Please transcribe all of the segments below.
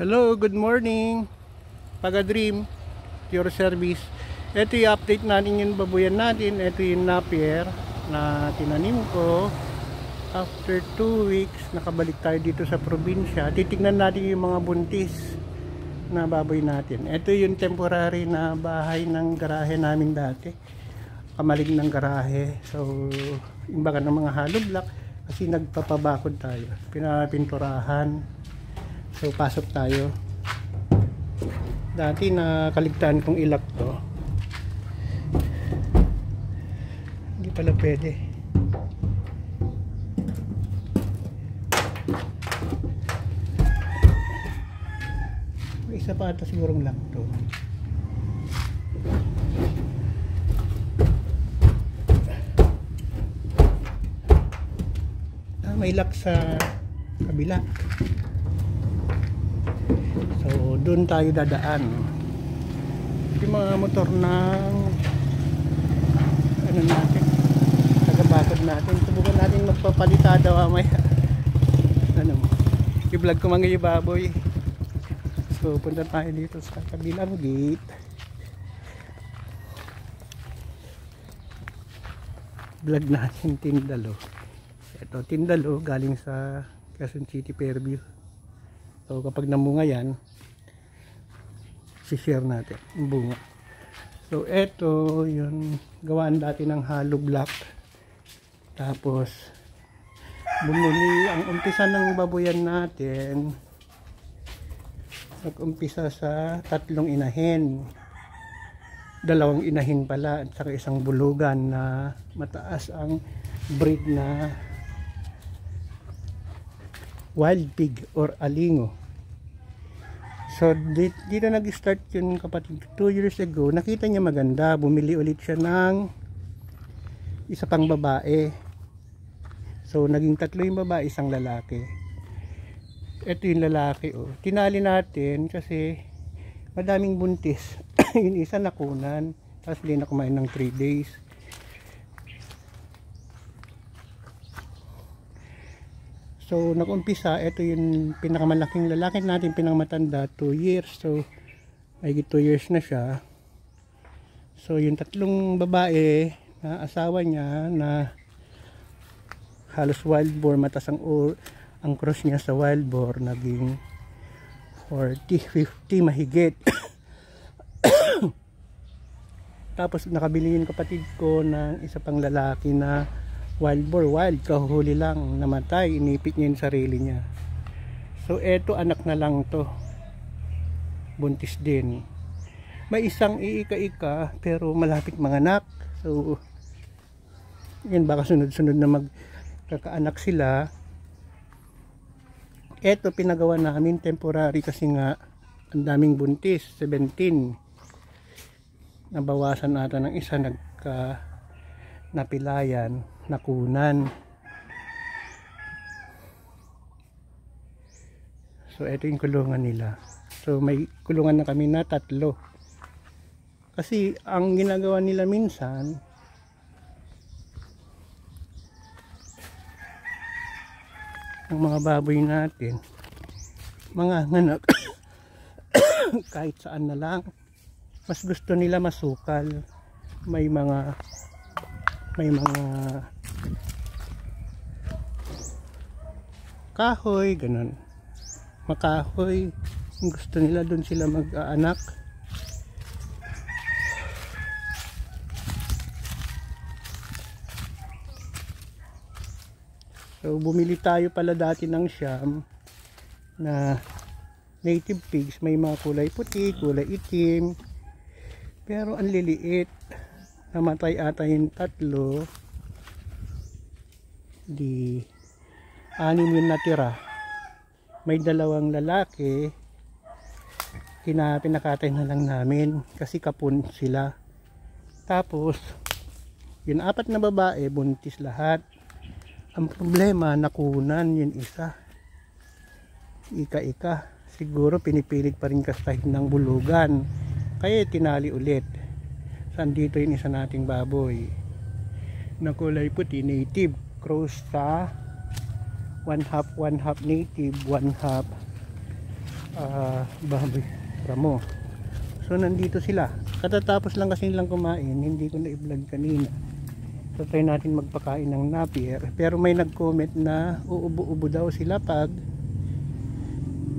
Hello, good morning. Paga-Dream, your service. Ito yung update natin yung babuyan natin. Ito yung napier na tinanim ko. After 2 weeks, nakabalik tayo dito sa probinsya. Titignan natin yung mga buntis na baboy natin. Ito yung temporary na bahay ng garahe namin dati. Kamalig ng garahe. So, imbaga ng mga hollow block kasi nagpapabakod tayo. Pinapinturahan. So pasok tayo. Dati nakaligtaan kong ilak to. Hindi pala pwede. May isa pa ata sigurong lock to. May lock sa kabila. So doon tayo dadaan. Yung mga motor ng ano natin, tagabakod natin. Subukan natin magpapalitada mamaya. Ano, i-vlog ko mga baboy. So punta tayo dito sa kabilang gate. Vlog natin Tindalo. Ito Tindalo galing sa Quezon City, Fairview. So kapag namunga yan, share natin yung bunga. So eto yung gawaan dati ng hollow block. Tapos bumuli ang umpisa ng baboyan natin. Nag-umpisa sa 3 inahin. 2 inahin pala at saka isang bulugan na mataas ang breed na wild pig or alingo. So dito nag-start yun kapatid 2 years ago. Nakita niya maganda, bumili ulit siya ng isa pang babae. So naging 3 yung babae, isang lalaki. Ito yung lalaki, oh. Tinali natin kasi madaming buntis. Yung isa nakunan, tapos hindi na kumain ng 3 days. So nag-umpisa, ito yung pinakamalaking lalaki natin, pinakamatanda, 2 years. So may 2 years na siya. So yung 3 babae na asawa niya na halos wild boar, matas ang cross niya sa wild boar, naging 40-50 mahigit. Tapos nakabili yung kapatid ko ng isa pang lalaki na wild boar, wild, kahuhuli lang, namatay, inipit niya yung sarili niya. So eto anak na lang to, buntis din. May isang iika-ika pero malapit manganak. So yun, baka sunod-sunod na magkakaanak sila. Eto pinagawa namin temporary kasi nga ang daming buntis, 17. Nabawasan ata ng isa, napilayan, nakunan. So ito yung kulungan nila. So may kulungan na kami na 3. Kasi ang ginagawa nila minsan, ang mga baboy natin, mga anak kahit saan na lang, mas gusto nila masukal. May mga kahoy, ganun, makahoy, gusto nila doon sila mag-aanak. So bumili tayo pala dati ng Siam na native pigs, may mga kulay puti, kulay itim, pero ang liliit. Namatay ata yung 3, di 6 yung natira. May 2 lalaki, pinakatay na lang namin kasi kapun sila. Tapos yung 4 na babae, buntis lahat. Ang problema, nakunan yung isa, ika-ika. Siguro pinipilit pa rin kastahin ng bulugan, kaya tinali ulit. Sandito yung isa nating baboy na kulay puti, native, cross sa 1/2 native, 1/2 baboy ramo. So nandito sila. Katatapos lang kasi nilang kumain, hindi ko na i-vlog kanina. So try natin magpakain ng napier. Pero may nag-comment na uubo-ubo daw sila pag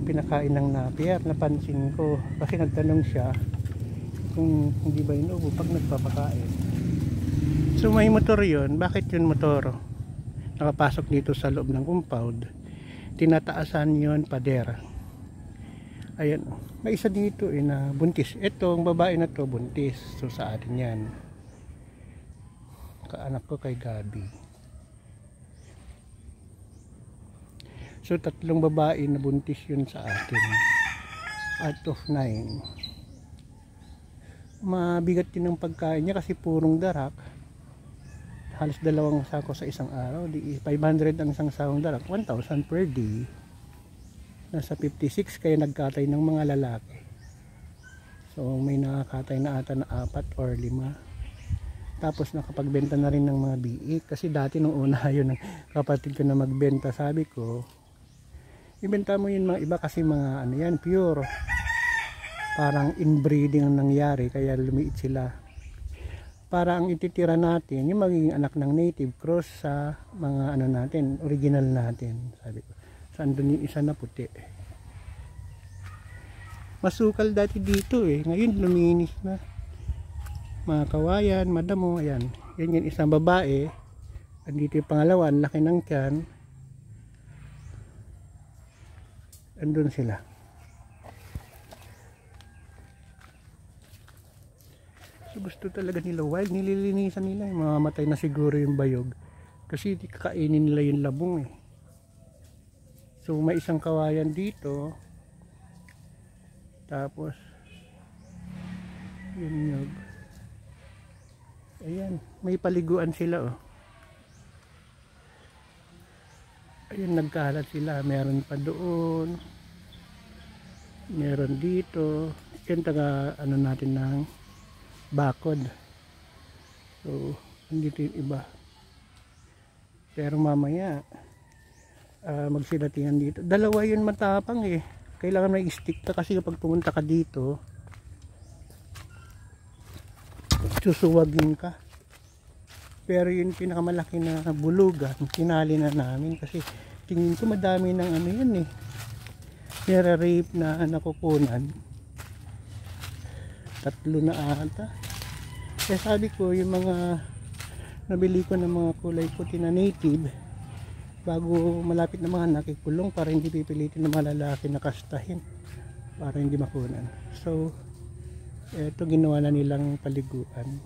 pinakain ng napier. Napansin ko kasi nagtanong siya kung hindi ba inuubo pag nagpapakain. So may motor yun. Bakit yun motor? Nakapasok dito sa loob ng compound. Tinataasan yun pader. Ayan, may isa dito na buntis. Itong babae na to buntis. So sa atin yan. Kaanak ko kay Gabi. So 3 babae na buntis yun sa atin. Out of 9. Mabigat din ang pagkain niya kasi purong darak. Halos 2 sako sa isang araw. 500 ang isang sakong darak. 1,000 per day. Nasa 56 kaya nagkatay ng mga lalaki. So may nakakatay na ata na 4 or 5. Tapos nakapagbenta na rin ng mga biik. Kasi dati nung una yun ng kapatid ko na magbenta, sabi ko ibenta mo yun mga iba kasi mga ano yan, pure. Parang inbreeding ang nangyari kaya lumiit sila. Para ang ititira natin yung magiging anak ng native cross sa mga ano natin, original natin, sabi ko. Saan doon yung isa na puti. Masukal dati dito ngayon luminis na. Mga kawayan, madamo, ayan. Yan yung isang babae. Andito yung pangalawa, ang laki ng tiyan. Andun sila. So gusto talaga nila wild, nililinisan nila. Mamamatay na siguro yung bayog. Kasi kakainin nila yung labong So may isang kawayan dito. Tapos yun yun. Ayan, may paliguan sila Ayan, nagkalat sila. Meron pa doon. Meron dito. Yan taga ano natin ng bakod. So andito yung iba. Pero mamaya magsilatingan dito. 2 yun matapang Kailangan may stick ka kasi kapag pumunta ka dito susuwagin ka. Pero yung pinakamalaki na bulugan kinali na namin kasi tingin ko madami ng ano yun nire-rape na nakukunan. 3 na ata. Kaya sabi ko yung mga nabili ko ng mga kulay puti na native bago malapit na mga nakikulong para hindi pipilitin ng mga lalaki na kastahin para hindi makunan. So eto ginawa na nilang paliguan,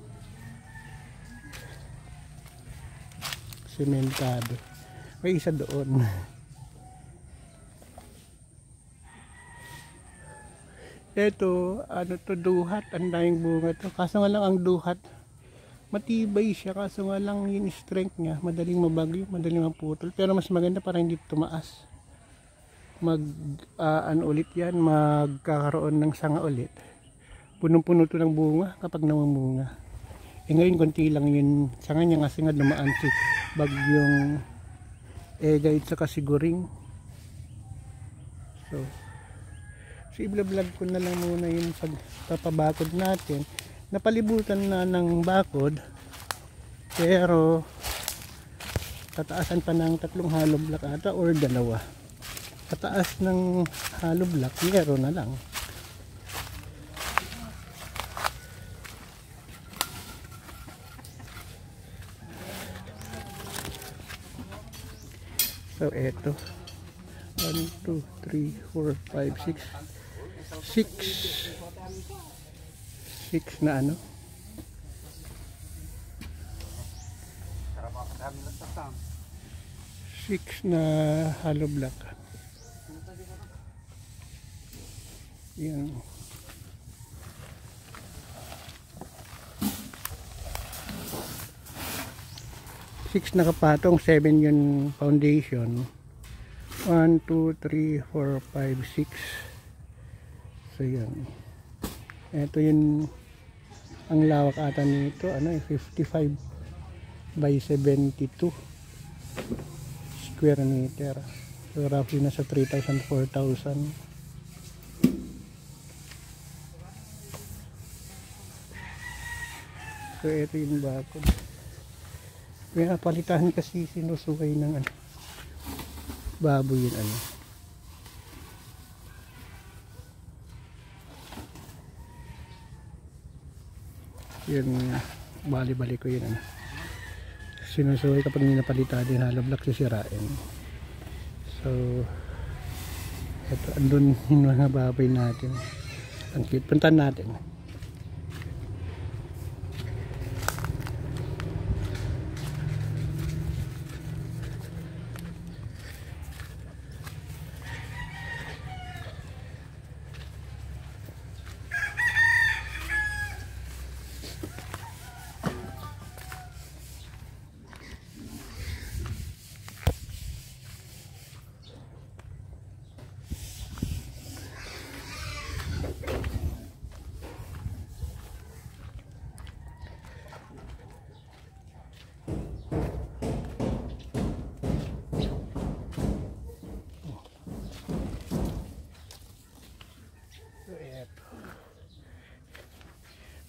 sementado. May isa doon. Eto ano to, duhat. Ang daming bunga to, kaso nga lang ang duhat matibay siya, kaso nga lang yung strength niya madaling mabagyo, madaling maputol. Pero mas maganda para hindi tumaas. Ano ulit yan, magkakaroon ng sanga ulit. Punong-puno to ng bunga kapag namumunga. Ngayon konti lang yun sanga niya kasi nga dumaan si bagyong Egay at saka Siguring. So i-vlog ko na lang muna yung pagpapabakod natin. Napalibutan na ng bakod pero tataasan pa ng 3 hollow block ata or 2. Pataas ng hollow block meron na lang. So eto 1, 2, 3, 4, 5, 6 na ano 6 na hollow block. Yan. Six nakapatong, 7 yung foundation. 1, 2, 3, 4, 5, 6. So yan. Ito yun ang lawak ata nito, 55 by 72 square meter. So roughly nasa 3,000, 4,000. So ito yung bakod. May napalitan kasi sinusuway ng ano, baboy yun ano. Yun, bali-bali ko yun ano. Sinusuway kapag ninapalitan din hollow block sisirain. So ito, andun yung mga baboy natin. Ang cute, puntan natin.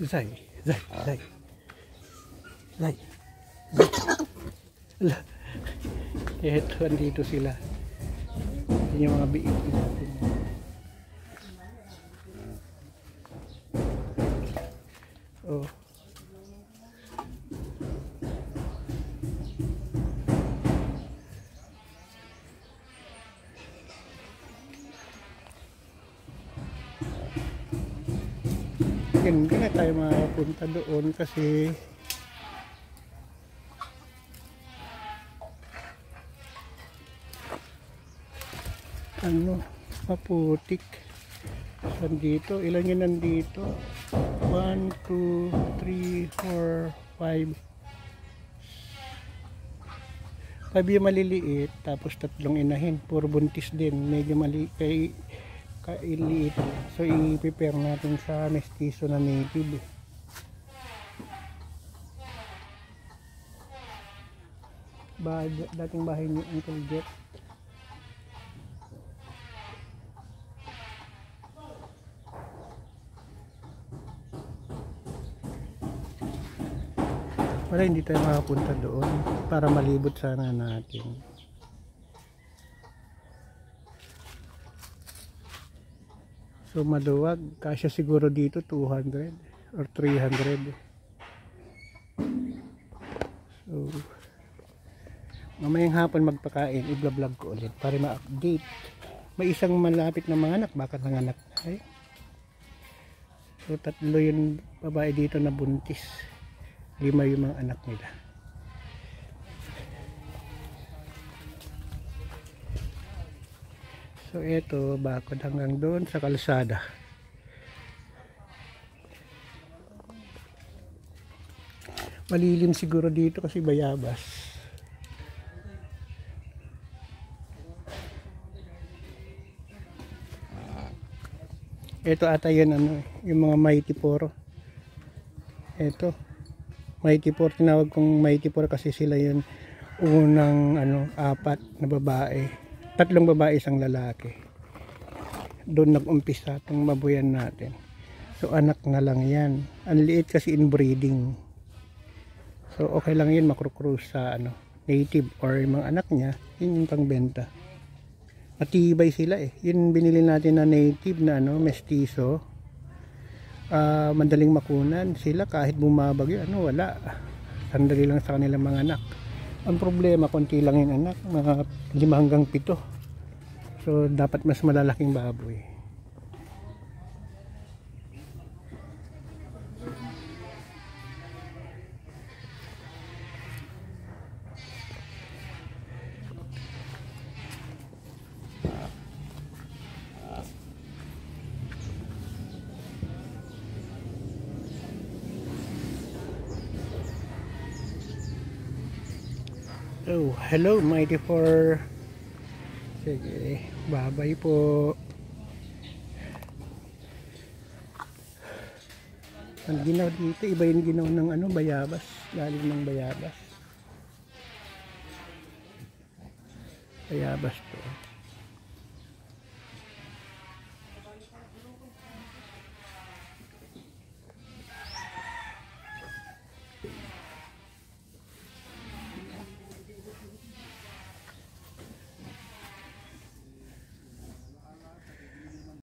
Zay. Ito, andito sila. Yan yung mga biik natin. Oh. Hindi na tayo makapunta doon kasi ano, maputik. Nandito, ilan yun nandito? 1, 2, 3, 4, 5. 5 yung maliliit, tapos 3 inahin. Puro buntis din, medyo mali kay kailiit. So i-prepare natin sa mestizo na native. Dating bahay ni Uncle Jet. Wala, hindi tayo makapunta doon para malibot sana natin. So maluwag, kasya siguro dito 200 or 300. So mamayang hapon magpakain, i-vlog ko ulit para ma-update. May isang malapit na mga anak, baka nanganak na. Ay. So 3 yung babae dito na buntis. 5 yung mga anak nila. So eto, bakod hanggang doon sa kalsada. Malilim siguro dito kasi bayabas. Ito ata yun ano, yung mga Mighty 4. Ito, Mighty 4, tinawag kong Mighty 4 kasi sila yun unang ano, 4 na babae. 3 babae, 1 lalaki. Doon nag-umpisa itong mabuyan natin. So anak na lang yan. Ang liit kasi inbreeding. So okay lang yun makro-cruise sa ano, native or yung mga anak niya, yun yung pangbenta. Matibay sila eh. Yun binili natin na native na ano, mestizo. Madaling makunan sila kahit bumabagyo, ano, wala. Sandali lang sa kanilang mga anak. Ang problema, konti lang yung anak, mga 5 hanggang 7. So dapat mas malalaking baboy. Oh, hello Mighty 4. Sige, babay po. Ang ginaw dito, iba yung ginaw ng ano, bayabas. Galing ng bayabas. Bayabas to.